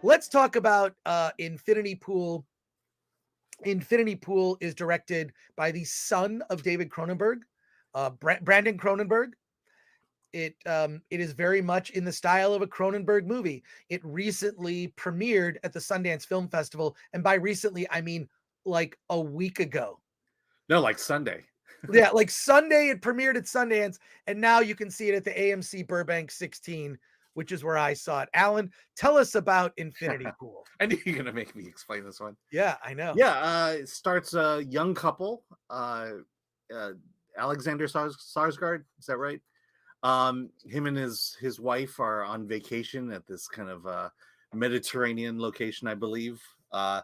let's talk about Infinity Pool. Infinity Pool is directed by the son of David Cronenberg, Brandon Cronenberg. It is very much in the style of a Cronenberg movie. It recently premiered at the Sundance Film Festival, and by recently I mean like a week ago. No, like Sunday. Yeah, like Sunday it premiered at Sundance, and now you can see it at the AMC Burbank 16, which is where I saw it. Alan, tell us about Infinity Pool. I knew you're gonna make me explain this one. Yeah, I know. Yeah, it starts a young couple. Alexander Sarsgaard, is that right? Him and his wife are on vacation at this kind of Mediterranean location, I believe. No,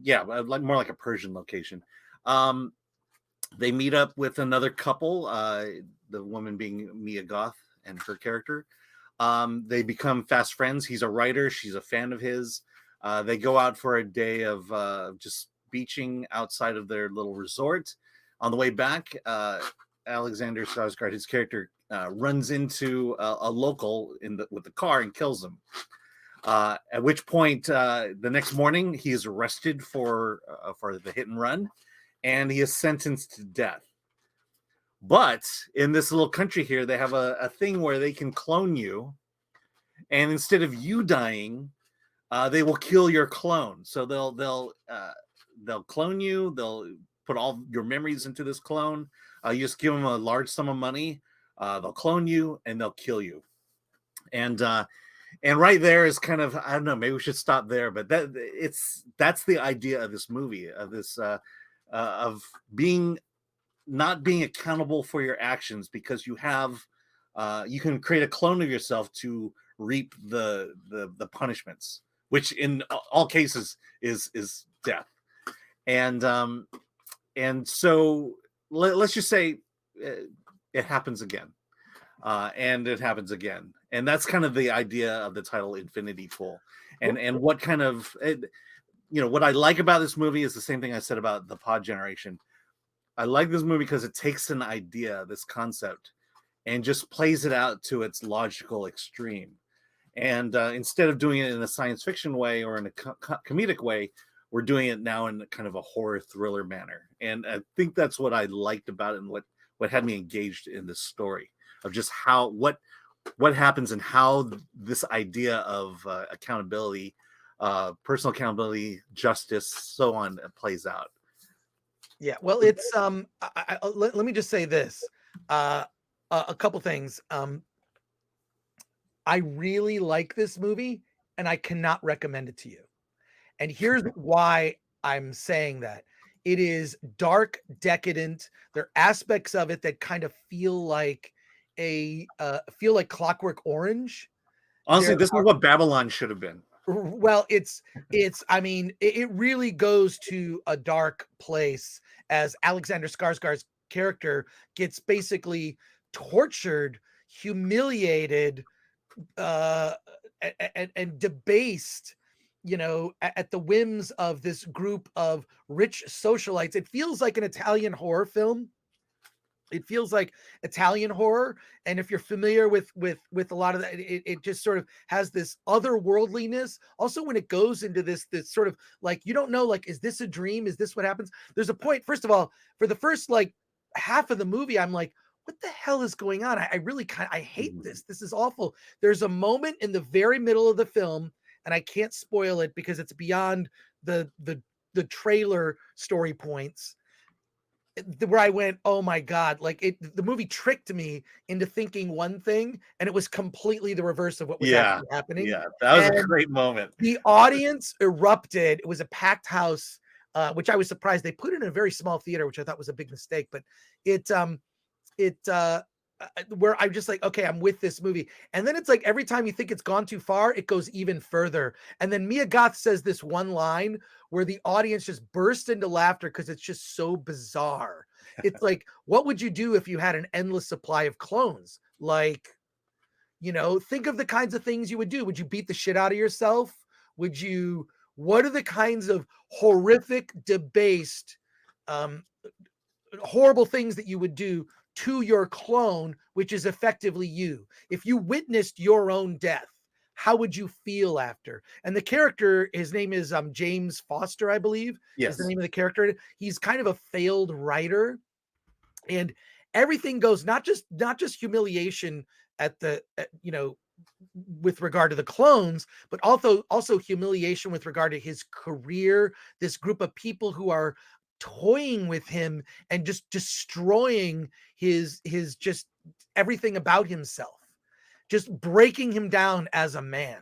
yeah, like more like a Persian location. They meet up with another couple, the woman being Mia Goth and her character. They become fast friends. He's a writer. She's a fan of his. They go out for a day of just beaching outside of their little resort. On the way back, Alexander Skarsgård, his character, runs into a local with the car and kills him. At which point, the next morning, he is arrested for the hit and run, and he is sentenced to death. But in this little country here, they have a thing where they can clone you, and instead of you dying, they will kill your clone. So they'll clone you. They'll put all your memories into this clone. You just give them a large sum of money. They'll clone you and they'll kill you. And right there is kind of, I don't know, maybe we should stop there, but that's the idea of this movie, of this of not being accountable for your actions, because you can create a clone of yourself to reap the punishments, which in all cases is death. And so let's just say it happens again, and it happens again, and that's kind of the idea of the title Infinity Pool. And what kind of what I like about this movie is the same thing I said about the Pod Generation. I like this movie because it takes an idea, this concept, and just plays it out to its logical extreme. And instead of doing it in a science fiction way or in a comedic way, we're doing it now in kind of a horror thriller manner. And I think that's what I liked about it, and what had me engaged in this story of just what happens and how this idea of accountability, personal accountability, justice, so on, plays out. Yeah, well, it's let me just say this, a couple things. I really like this movie, and I cannot recommend it to you. And here's why I'm saying that. It is dark, decadent. There are aspects of it that kind of feel like Clockwork Orange. Honestly, this is what Babylon should have been. Well, I mean, it really goes to a dark place as Alexander Skarsgård's character gets basically tortured, humiliated, and debased, at the whims of this group of rich socialites. It feels like an Italian horror film. It feels like Italian horror. And if you're familiar with a lot of that, it just sort of has this otherworldliness. Also, when it goes into this sort of like, you don't know, like, is this a dream? Is this what happens? There's a point, first of all, for the first like half of the movie, I'm like, what the hell is going on? I really I hate this. This is awful. There's a moment in the very middle of the film, and I can't spoil it because it's beyond the trailer story points, where I went, oh my God, like the movie tricked me into thinking one thing, and it was completely the reverse of what was actually happening. Yeah, that was a great moment. The audience erupted. It was a packed house, which I was surprised. They put it in a very small theater, which I thought was a big mistake, but where I'm just like, okay, I'm with this movie. And then it's like, every time you think it's gone too far, it goes even further. And then Mia Goth says this one line where the audience just burst into laughter because it's just so bizarre. It's like, what would you do if you had an endless supply of clones? Like, think of the kinds of things you would do. Would you beat the shit out of yourself? What are the kinds of horrific, debased, horrible things that you would do to your clone, which is effectively you? If you witnessed your own death, how would you feel after? And the character, his name is James Foster, I believe, is the Yes. name of the character. He's kind of a failed writer, and everything goes not just humiliation with regard to the clones, but also humiliation with regard to his career, this group of people who are toying with him and just destroying his just everything about himself, just breaking him down as a man.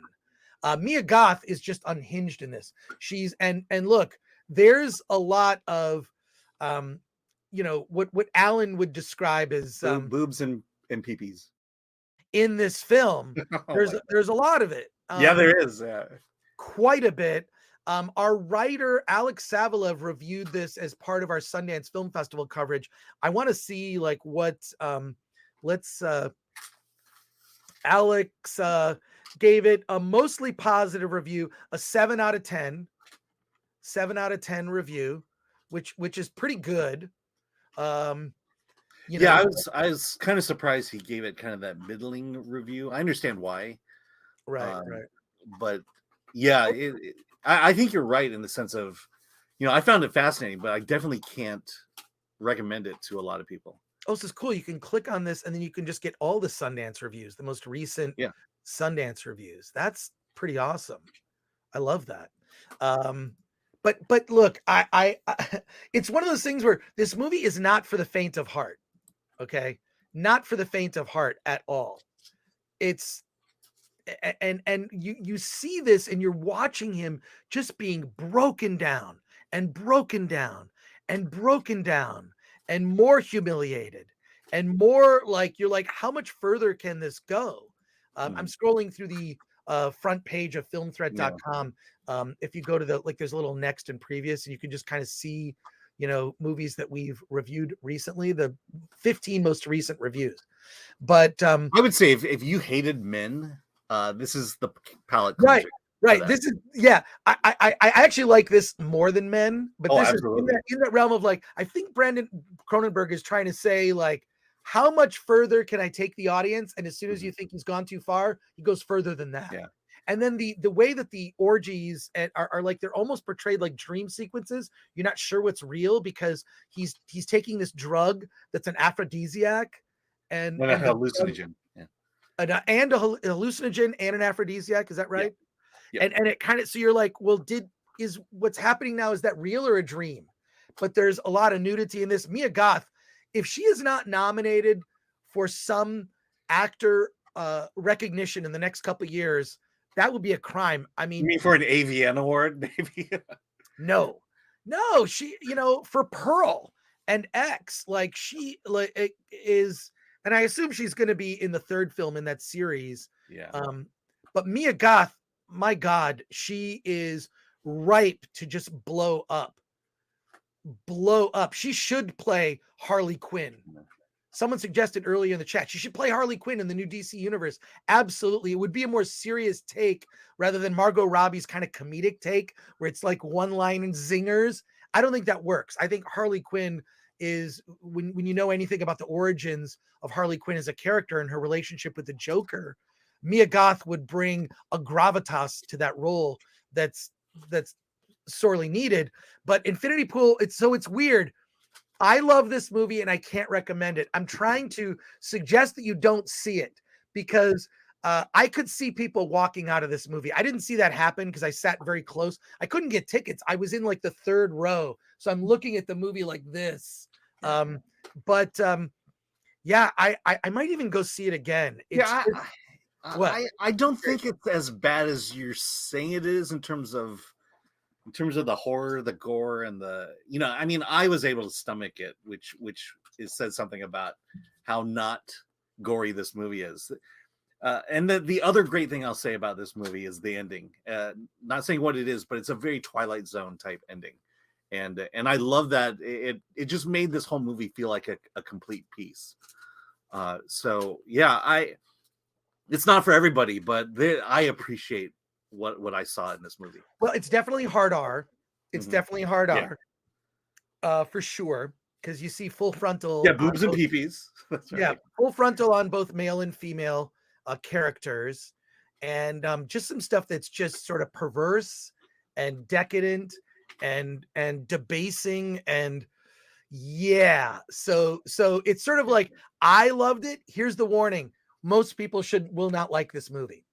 Mia Goth is just unhinged in this. She's and look, there's a lot of what Alan would describe as Boobs and peepees. in this film. Oh There's my God. there's a lot of it. Yeah, there is. Quite a bit. Our writer Alex Savalev reviewed this as part of our Sundance Film Festival coverage. I want to see like what let's Alex gave it a mostly positive review, a 7 out of 10. 7 out of 10 review, which is pretty good. Yeah, I was kind of surprised he gave it kind of that middling review. I understand why. Right, Um, right. But yeah, I think you're right in the sense of, I found it fascinating, but I definitely can't recommend it to a lot of people. Oh, this is cool. You can click on this and then you can just get all the Sundance reviews, the most recent Yeah. Sundance reviews. That's pretty awesome. I love that. But look, I it's one of those things where this movie is not for the faint of heart. Okay, not for the faint of heart at all. It's and you see this and you're watching him just being broken down and broken down and broken down and more humiliated and more like you're like, how much further can this go? I'm scrolling through the front page of filmthreat.com. If you go to there's a little next and previous, and you can just kind of see movies that we've reviewed recently, the 15 most recent reviews. But I would say if you hated men, this is the palette right, cleanser. right. This is I actually like this more than Men, but Oh, this is absolutely. in that realm of like, I think Brandon Cronenberg is trying to say like, how much further can I take the audience? And as soon as you think he's gone too far, he goes further than that. Yeah. And then the way that the orgies are like, they're almost portrayed like dream sequences. You're not sure what's real because he's taking this drug that's an aphrodisiac and And a the drug, hallucinogen. Yeah. and a hallucinogen and an aphrodisiac. Is that right? Yeah. And it kind of, so you're like, well, is what's happening now, is that real or a dream? But there's a lot of nudity in this. Mia Goth, if she is not nominated for some actor recognition in the next couple of years, that would be a crime. I You mean, mean for an AVN award, maybe? no, she, for Pearl and X, like she is, and I assume she's going to be in the third film in that series. Yeah. But Mia Goth, my God, she is ripe to just blow up. Blow up. She should play Harley Quinn. Someone suggested earlier in the chat, she should play Harley Quinn in the new DC universe. Absolutely. It would be a more serious take rather than Margot Robbie's kind of comedic take where it's like one line and zingers. I don't think that works. I think Harley Quinn is, when you know anything about the origins of Harley Quinn as a character and her relationship with the Joker, Mia Goth would bring a gravitas to that role that's sorely needed. But Infinity Pool, it's weird. I love this movie and I can't recommend it. I'm trying to suggest that you don't see it because I could see people walking out of this movie. I didn't see that happen because I sat very close. I couldn't get tickets. I was in like the third row. So I'm looking at the movie like this. But yeah, I might even go see it again. I don't think it's as bad as you're saying it is in terms of the horror, the gore, and I mean, I was able to stomach it, which says something about how not gory this movie is. And the other great thing I'll say about this movie is the ending. Not saying what it is, but it's a very Twilight Zone type ending, and I love that it just made this whole movie feel like a complete piece. So yeah, it's not for everybody, but I appreciate what I saw in this movie. Well, it's definitely hard R. It's definitely hard R, for sure, because you see full frontal. Yeah, boobs and peepees. That's right. Yeah, full frontal on both male and female characters, and just some stuff that's just sort of perverse and decadent and debasing, and yeah. So it's sort of like, I loved it. Here's the warning: most people will not like this movie.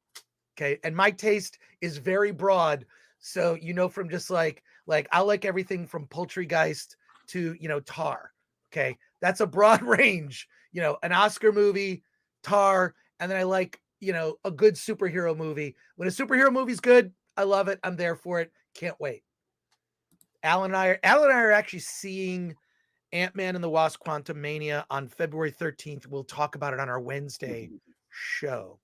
Okay, and my taste is very broad. So from just like I like everything from Poultrygeist to Tar. Okay, that's a broad range. An Oscar movie, Tar, and then I like a good superhero movie. When a superhero movie's good, I love it. I'm there for it. Can't wait. Alan and I are actually seeing Ant-Man and the Wasp: Quantumania on February 13th. We'll talk about it on our Wednesday show.